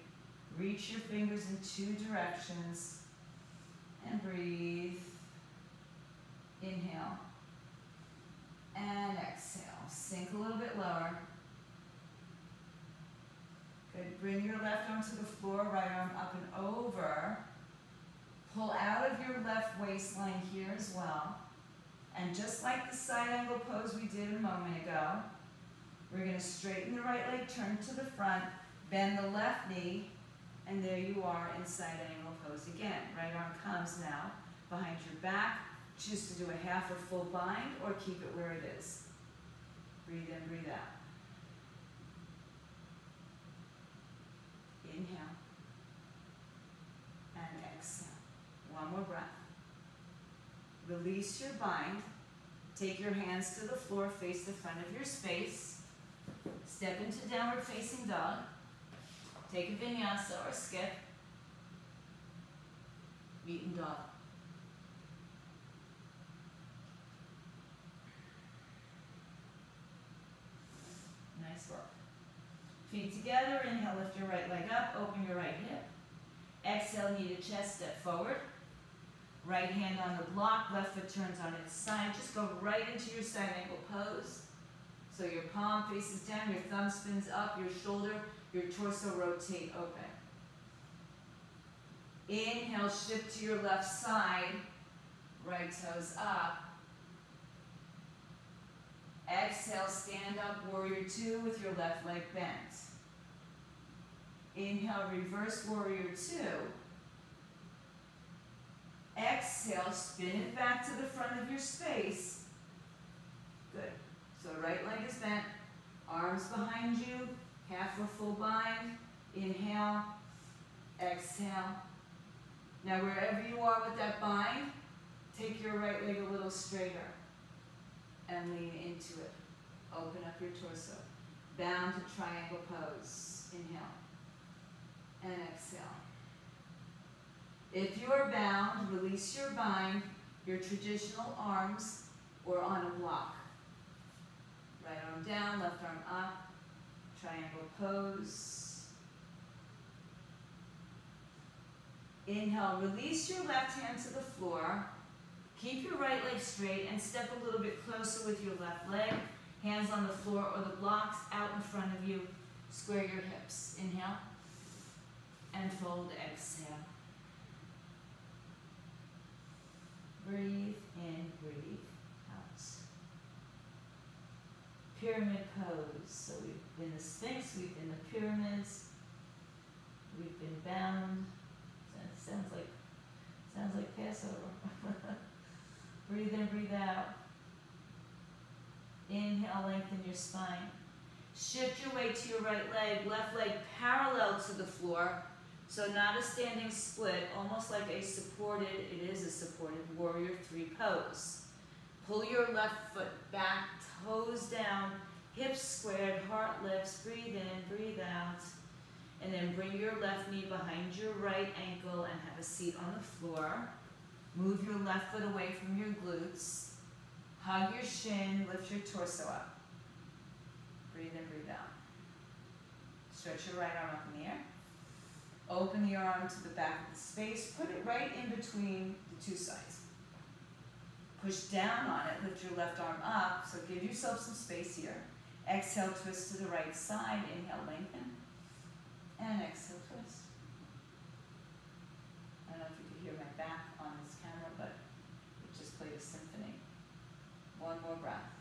Reach your fingers in 2 directions. And breathe. Inhale. And exhale. Sink a little bit lower. Good. Bring your left arm to the floor, right arm up and over. Pull out of your left waistline here as well. And just like the side angle pose we did a moment ago, we're going to straighten the right leg, turn to the front, bend the left knee, and there you are in side angle pose again. Right arm comes now behind your back. Choose to do a half or full bind or keep it where it is. Breathe in, breathe out. Inhale. And exhale. One more breath. Release your bind. Take your hands to the floor, face the front of your space. Step into downward facing dog. Take a vinyasa or skip. Beaten dog. Nice work. Feet together. Inhale, lift your right leg up. Open your right hip. Exhale, knee to chest, step forward. Right hand on the block. Left foot turns on its side. Just go right into your side angle pose. So your palm faces down, your thumb spins up, your shoulder, your torso rotate open. Inhale, shift to your left side. Right toes up. Exhale, stand up, warrior two with your left leg bent. Inhale, reverse warrior two. Exhale, spin it back to the front of your space. Good. So right leg is bent, arms behind you, half or full bind. Inhale, exhale. Now wherever you are with that bind, take your right leg a little straighter and lean into it. Open up your torso. Bound to triangle pose. Inhale and exhale. If you are bound, release your bind, your traditional arms or on a block. Right arm down, left arm up, triangle pose. Inhale, release your left hand to the floor. Keep your right leg straight and step a little bit closer with your left leg. Hands on the floor or the blocks out in front of you. Square your hips. Inhale and fold, exhale. Breathe in, breathe out. Pyramid pose. So we've been the Sphinx, we've been the pyramids, we've been bound. Sounds like Passover. Breathe in, breathe out. Inhale, lengthen your spine. Shift your weight to your right leg, left leg parallel to the floor. So not a standing split, almost like a supported, it is a supported warrior three pose. Pull your left foot back, toes down, hips squared, heart lifts, breathe in, breathe out. And then bring your left knee behind your right ankle and have a seat on the floor. Move your left foot away from your glutes. Hug your shin, lift your torso up. Breathe in, breathe out. Stretch your right arm up in the air. Open the arm to the back of the space. Put it right in between the two sides. Push down on it, lift your left arm up, so give yourself some space here. Exhale, twist to the right side. Inhale, lengthen. And exhale, twist. I don't know if you could hear my back on this camera, but it just played a symphony. One more breath.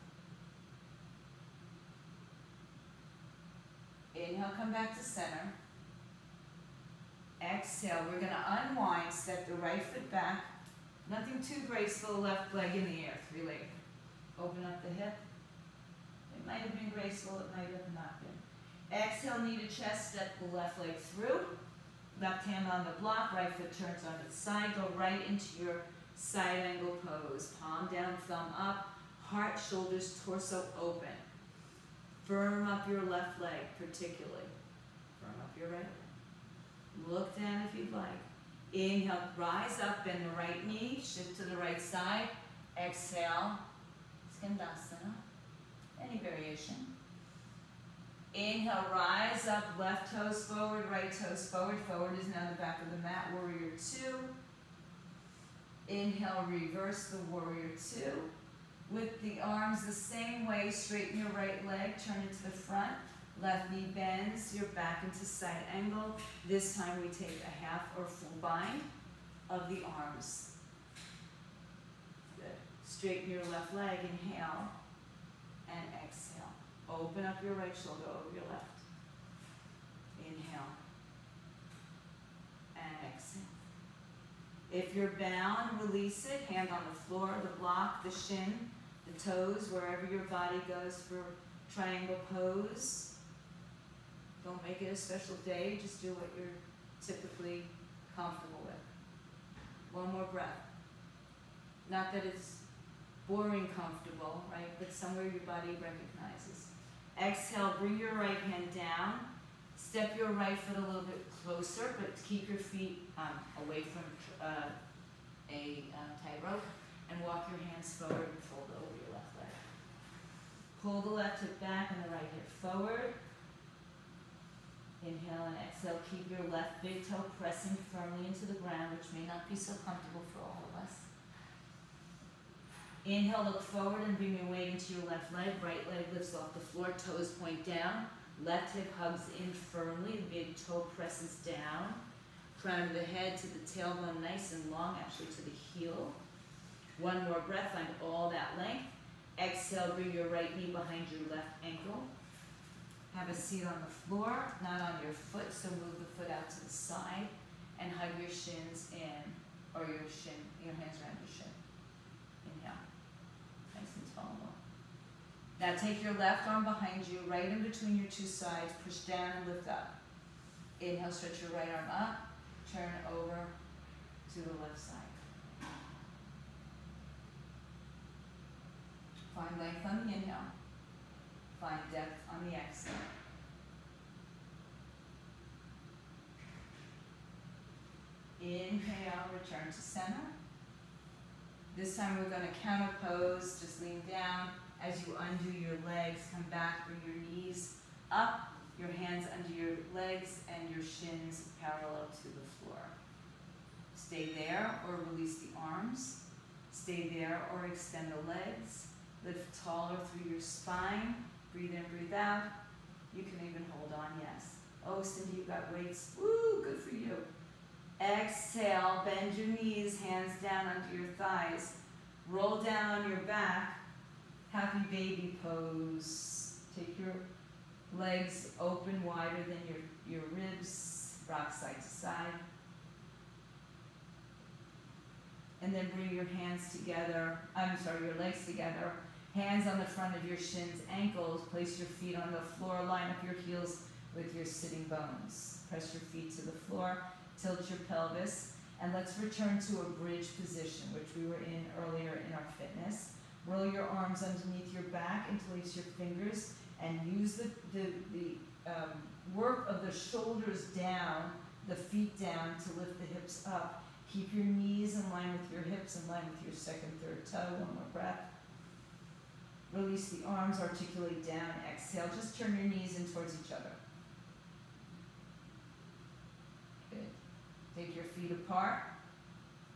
Inhale, come back to center. Exhale, we're going to unwind, step the right foot back. Nothing too graceful, left leg in the air, three leg. Open up the hip. It might have been graceful, it might have not been. Exhale, knee to chest, step the left leg through. Left hand on the block, right foot turns on its side. Go right into your side angle pose. Palm down, thumb up, heart, shoulders, torso open. Firm up your left leg, particularly. Firm up your right leg. Look down if you'd like. Inhale, rise up, bend the right knee, shift to the right side. Exhale, Skandasana, any variation. Inhale, rise up, left toes forward, right toes forward. Forward is now the back of the mat, warrior two. Inhale, reverse the warrior two. With the arms the same way, straighten your right leg, turn it to the front. Left knee bends, you're back into side angle. This time we take a half or full bind of the arms. Good. Straighten your left leg, inhale, and exhale. Open up your right shoulder over your left. Inhale, and exhale. If you're bound, release it. Hand on the floor, the block, the shin, the toes, wherever your body goes for triangle pose. Don't make it a special day, just do what you're typically comfortable with. One more breath. Not that it's boring comfortable, right? But somewhere your body recognizes. Exhale, bring your right hand down. Step your right foot a little bit closer, but keep your feet away from a tightrope. And walk your hands forward and fold over your left leg. Pull the left hip back and the right hip forward. Inhale and exhale. Keep your left big toe pressing firmly into the ground, which may not be so comfortable for all of us. Inhale, look forward and bring your weight into your left leg. Right leg lifts off the floor, toes point down. Left hip hugs in firmly, the big toe presses down. Crown of the head to the tailbone, nice and long, actually to the heel. One more breath, find all that length. Exhale, bring your right knee behind your left ankle. Have a seat on the floor, not on your foot, so move the foot out to the side and hug your shins in, or your hands around your shin. Inhale, nice and tall. Now take your left arm behind you, right in between your two sides, push down and lift up. Inhale, stretch your right arm up, turn over to the left side. Find length on the inhale. Find depth on the exhale. Inhale, return to center. This time we're going to counter pose, just lean down. As you undo your legs, come back, bring your knees up, your hands under your legs, and your shins parallel to the floor. Stay there or release the arms. Stay there or extend the legs. Lift taller through your spine. Breathe in, breathe out. You can even hold on, yes. Oh, Cindy, you've got weights. Woo, good for you. Exhale, bend your knees, hands down under your thighs. Roll down on your back. Happy baby pose. Take your legs open wider than your ribs. Rock side to side. And then bring your hands together. Your legs together. Hands on the front of your shins, ankles. Place your feet on the floor. Line up your heels with your sitting bones. Press your feet to the floor. Tilt your pelvis. And let's return to a bridge position, which we were in earlier in our fitness. Roll your arms underneath your back, interlace your fingers, and use the work of the shoulders down, the feet down to lift the hips up. Keep your knees in line with your hips, in line with your second, third toe. One more breath. Release the arms, articulate down, exhale. Just turn your knees in towards each other. Good. Take your feet apart.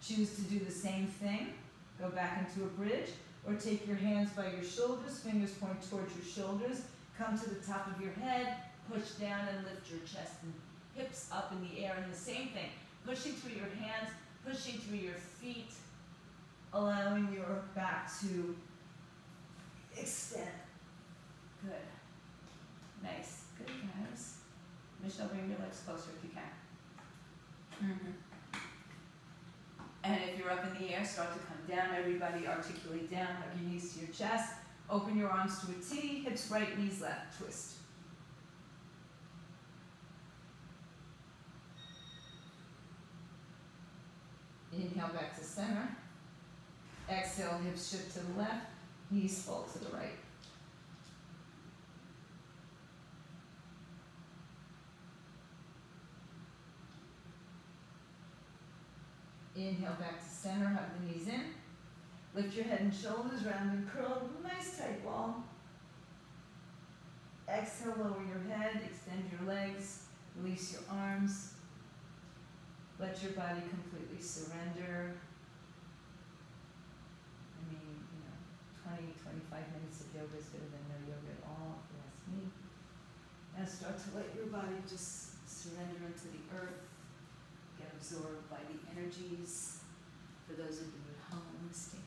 Choose to do the same thing. Go back into a bridge. Or take your hands by your shoulders, fingers point towards your shoulders. Come to the top of your head. Push down and lift your chest and hips up in the air. And the same thing. Pushing through your hands, pushing through your feet. Allowing your back to extend. Good. Nice. Good, guys. Michelle, bring your legs closer if you can. And if you're up in the air, start to come down. Everybody articulate down, hug your knees to your chest. Open your arms to a T, hips right, knees left, twist. Inhale back to center. Exhale, hips shift to the left, knees fall to the right. Inhale back to center, hug the knees in. Lift your head and shoulders, round and curl, nice tight wall. Exhale, lower your head, extend your legs, release your arms. Let your body completely surrender. 20, 25 minutes of yoga is better than no yoga at all, if you ask me. Now start to let your body just surrender into the earth. Get absorbed by the energies. For those of you at home, stay